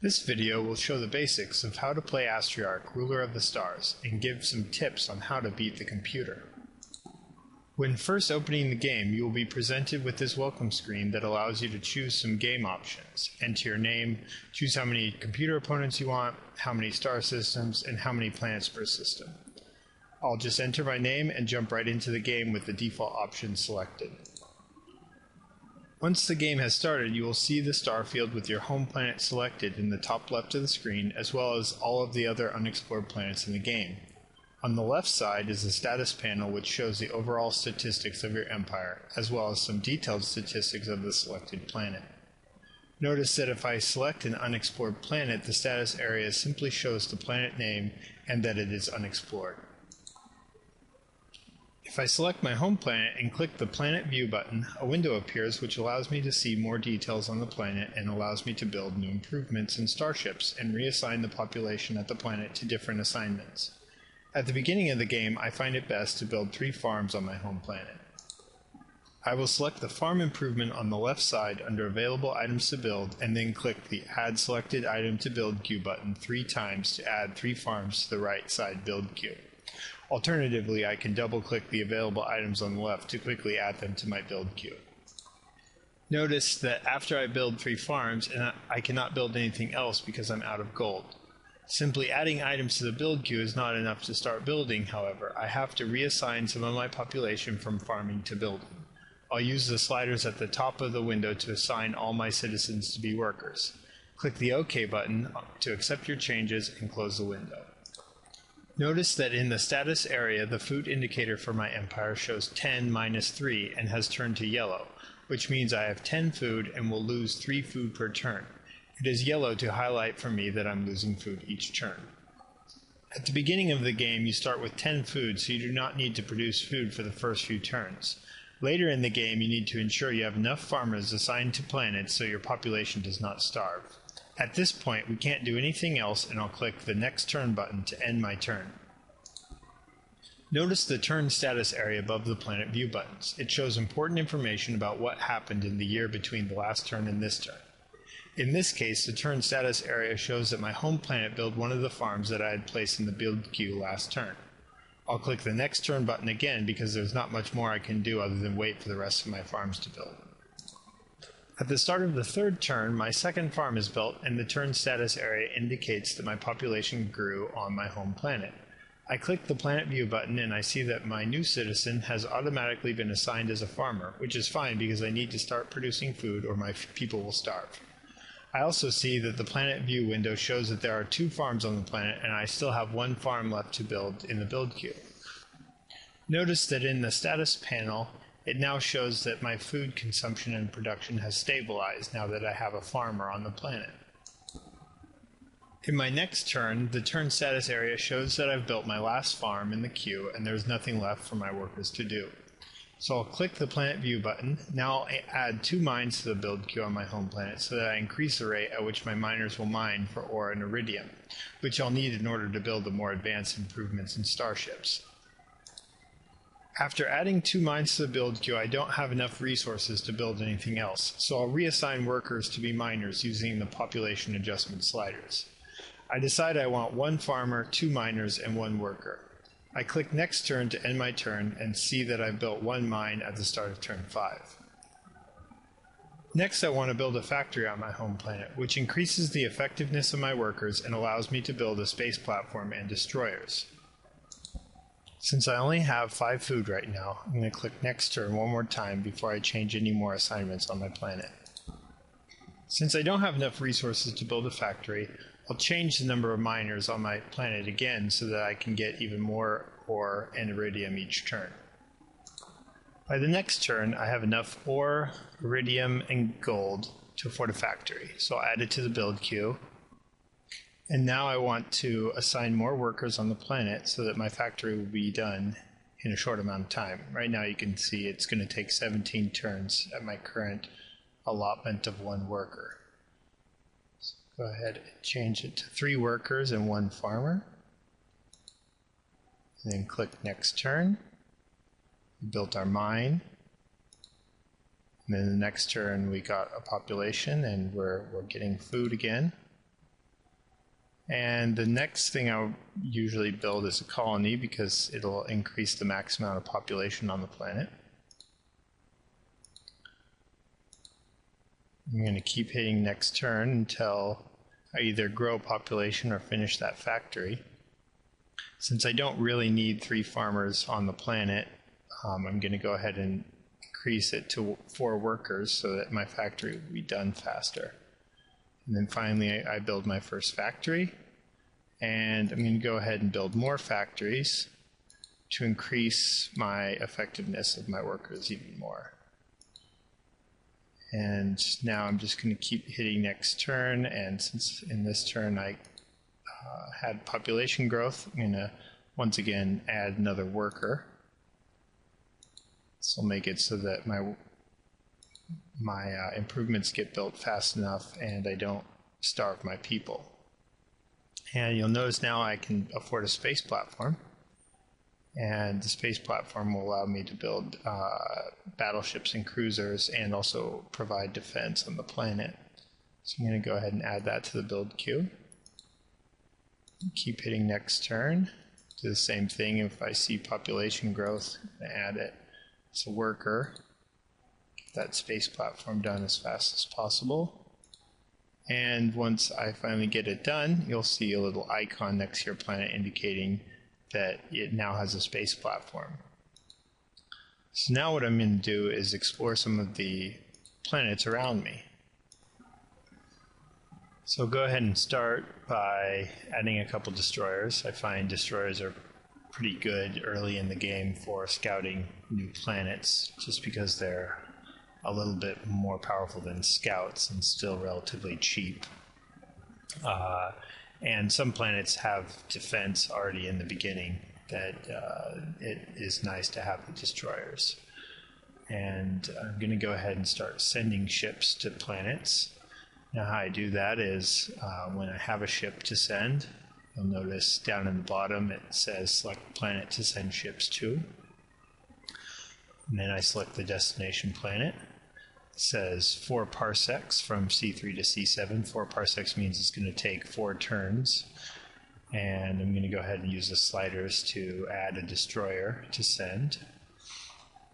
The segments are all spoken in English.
This video will show the basics of how to play Astriarch, Ruler of the Stars, and give some tips on how to beat the computer. When first opening the game, you will be presented with this welcome screen that allows you to choose some game options. Enter your name, choose how many computer opponents you want, how many star systems, and how many planets per system. I'll just enter my name and jump right into the game with the default options selected. Once the game has started, you will see the star field with your home planet selected in the top left of the screen, as well as all of the other unexplored planets in the game. On the left side is the status panel, which shows the overall statistics of your empire, as well as some detailed statistics of the selected planet. Notice that if I select an unexplored planet, the status area simply shows the planet name and that it is unexplored. If I select my home planet and click the Planet View button, a window appears which allows me to see more details on the planet and allows me to build new improvements and starships and reassign the population at the planet to different assignments. At the beginning of the game, I find it best to build 3 farms on my home planet. I will select the farm improvement on the left side under Available Items to Build and then click the Add Selected Item to Build Queue button 3 times to add 3 farms to the right side build queue. Alternatively, I can double-click the available items on the left to quickly add them to my build queue. Notice that after I build 3 farms, I cannot build anything else because I'm out of gold. Simply adding items to the build queue is not enough to start building, however. I have to reassign some of my population from farming to building. I'll use the sliders at the top of the window to assign all my citizens to be workers. Click the OK button to accept your changes and close the window. Notice that in the status area, the food indicator for my empire shows 10 minus 3 and has turned to yellow, which means I have 10 food and will lose 3 food per turn. It is yellow to highlight for me that I'm losing food each turn. At the beginning of the game, you start with 10 food, so you do not need to produce food for the first few turns. Later in the game, you need to ensure you have enough farmers assigned to planets so your population does not starve. At this point, we can't do anything else, and I'll click the Next Turn button to end my turn. Notice the turn status area above the Planet View buttons. It shows important information about what happened in the year between the last turn and this turn. In this case, the turn status area shows that my home planet built one of the farms that I had placed in the build queue last turn. I'll click the Next Turn button again because there's not much more I can do other than wait for the rest of my farms to build. At the start of the third turn, my second farm is built and the turn status area indicates that my population grew on my home planet. I click the Planet View button and I see that my new citizen has automatically been assigned as a farmer, which is fine because I need to start producing food or my people will starve. I also see that the Planet View window shows that there are 2 farms on the planet and I still have 1 farm left to build in the build queue. Notice that in the status panel, it now shows that my food consumption and production has stabilized now that I have a farmer on the planet. In my next turn, the turn status area shows that I've built my last farm in the queue and there's nothing left for my workers to do. So I'll click the Planet View button. Now I'll add 2 mines to the build queue on my home planet so that I increase the rate at which my miners will mine for ore and iridium, which I'll need in order to build the more advanced improvements in starships. After adding 2 mines to the build queue, I don't have enough resources to build anything else, so I'll reassign workers to be miners using the population adjustment sliders. I decide I want 1 farmer, 2 miners, and 1 worker. I click Next Turn to end my turn and see that I've built 1 mine at the start of turn 5. Next, I want to build a factory on my home planet, which increases the effectiveness of my workers and allows me to build a space platform and destroyers. Since I only have 5 food right now, I'm going to click Next Turn one more time before I change any more assignments on my planet. Since I don't have enough resources to build a factory, I'll change the number of miners on my planet again so that I can get even more ore and iridium each turn. By the next turn, I have enough ore, iridium, and gold to afford a factory, so I'll add it to the build queue. And now I want to assign more workers on the planet so that my factory will be done in a short amount of time. Right now you can see it's going to take 17 turns at my current allotment of 1 worker. So go ahead and change it to 3 workers and 1 farmer. And then click Next Turn. We built our mine. And then the next turn we got a population and we're getting food again. And the next thing I would usually build is a colony because it'll increase the max amount of population on the planet. I'm going to keep hitting next turn until I either grow population or finish that factory. Since I don't really need 3 farmers on the planet, I'm going to go ahead and increase it to 4 workers so that my factory will be done faster. And then finally I build my first factory, and I'm going to go ahead and build more factories to increase my effectiveness of my workers even more. And now I'm just going to keep hitting next turn, and since in this turn I had population growth, I'm going to once again add another worker. This will make it so that my improvements get built fast enough and I don't starve my people. And you'll notice now I can afford a space platform, and the space platform will allow me to build battleships and cruisers and also provide defense on the planet. So I'm going to go ahead and add that to the build queue. Keep hitting next turn. Do the same thing. If I see population growth, I'm going to add it as a worker. Get that space platform done as fast as possible. And once I finally get it done, you'll see a little icon next to your planet indicating that it now has a space platform. So now what I'm going to do is explore some of the planets around me. So go ahead and start by adding a couple destroyers. I find destroyers are pretty good early in the game for scouting new planets, just because they're a little bit more powerful than scouts and still relatively cheap. And some planets have defense already in the beginning that it is nice to have the destroyers. And I'm going to go ahead and start sending ships to planets. Now how I do that is when I have a ship to send, you'll notice down in the bottom it says select planet to send ships to. And then I select the destination planet. It says 4 parsecs from C3 to C7. 4 parsecs means it's going to take 4 turns. And I'm going to go ahead and use the sliders to add a destroyer to send.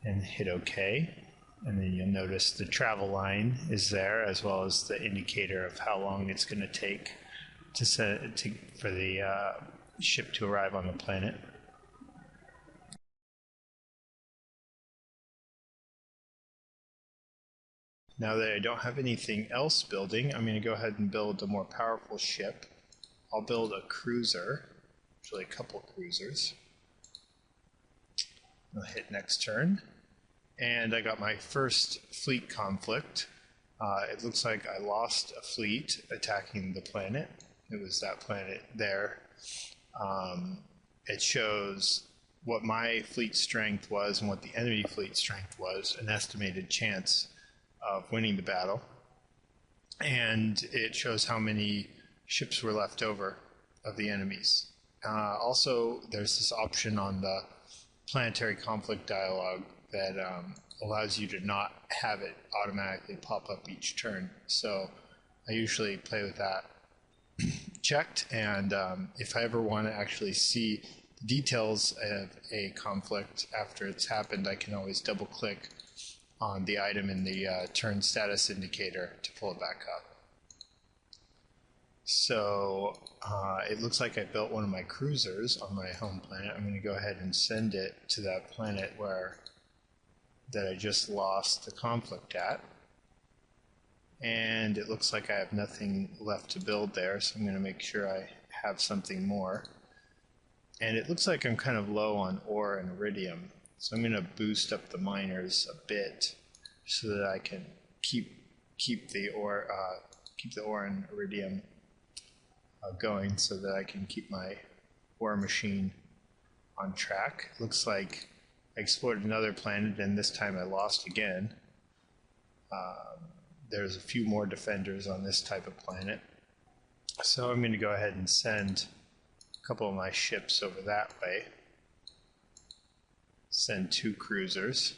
And hit OK. And then you'll notice the travel line is there, as well as the indicator of how long it's going to take for the ship to arrive on the planet. Now that I don't have anything else building, I'm going to go ahead and build a more powerful ship. I'll build a cruiser, actually a couple cruisers. I'll hit next turn. And I got my first fleet conflict. It looks like I lost a fleet attacking the planet. It was that planet there. It shows what my fleet strength was and what the enemy fleet strength was, an estimated chance of winning the battle. And it shows how many ships were left over of the enemies. Also, there's this option on the planetary conflict dialog that allows you to not have it automatically pop up each turn. So I usually play with that checked, and if I ever want to actually see the details of a conflict after it's happened, I can always double click on the item in the turn status indicator to pull it back up. So it looks like I built one of my cruisers on my home planet. I'm going to go ahead and send it to that planet that I just lost the conflict at. And it looks like I have nothing left to build there, so I'm going to make sure I have something more. And it looks like I'm kind of low on ore and iridium, so I'm going to boost up the miners a bit so that I can keep the ore and iridium going, so that I can keep my ore machine on track. It looks like I explored another planet, and this time I lost again. There's a few more defenders on this type of planet. So I'm going to go ahead and send a couple of my ships over that way. Send 2 cruisers.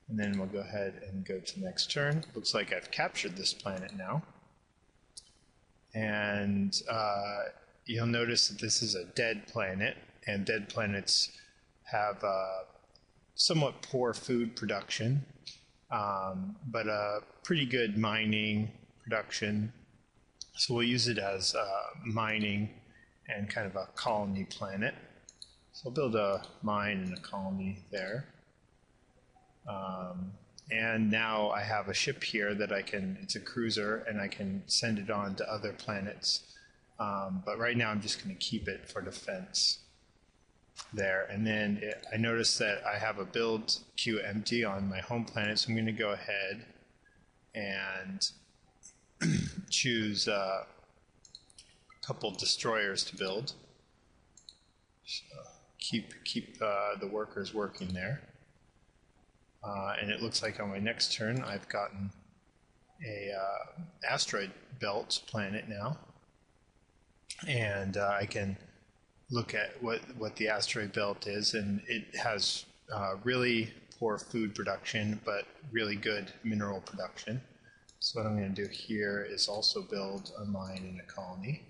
And then we'll go ahead and go to next turn. Looks like I've captured this planet now. and you'll notice that this is a dead planet, and dead planets have somewhat poor food production, but a pretty good mining production. So we'll use it as mining and kind of a colony planet. So I'll build a mine and a colony there. And now I have a ship here that I can, it's a cruiser, and I can send it on to other planets. But right now I'm just going to keep it for defense there. And then I noticed that I have a build queue empty on my home planet, so I'm going to go ahead and choose a couple destroyers to build. So keep the workers working there. And it looks like on my next turn I've gotten a asteroid belt planet now, and I can look at what the asteroid belt is, and it has really poor food production but really good mineral production. So what I'm going to do here is also build a mine and a colony.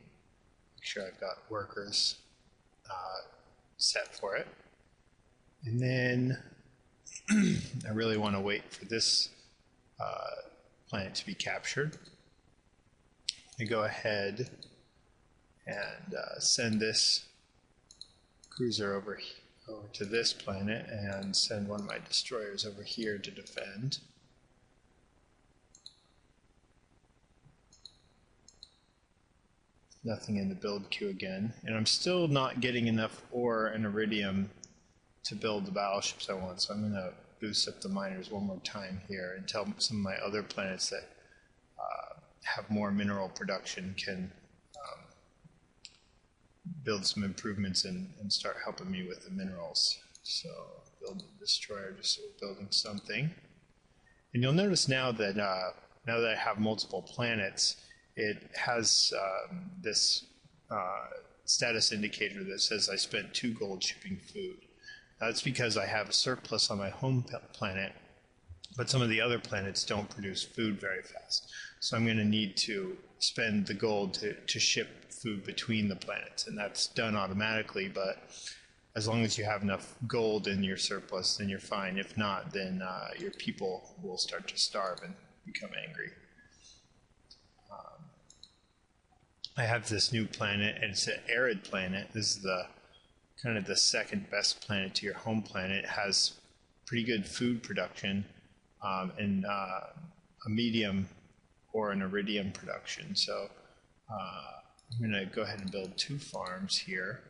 Make sure I've got workers set for it, and then I really want to wait for this planet to be captured. I go ahead and send this cruiser over to this planet and send one of my destroyers over here to defend. Nothing in the build queue again, and I'm still not getting enough ore and iridium to build the battleships I want, so I'm going to boost up the miners one more time here and tell some of my other planets that have more mineral production can build some improvements and start helping me with the minerals. So build a destroyer just so we're building something. And you'll notice now that I have multiple planets, it has this status indicator that says I spent 2 gold shipping food. That's because I have a surplus on my home planet, but some of the other planets don't produce food very fast. So I'm going to need to spend the gold to ship food between the planets, and that's done automatically, but as long as you have enough gold in your surplus, then you're fine. If not, then your people will start to starve and become angry. I have this new planet, and it's an arid planet. This is the kind of the second best planet to your home planet. It has pretty good food production and a medium or an iridium production. So I'm going to go ahead and build 2 farms here.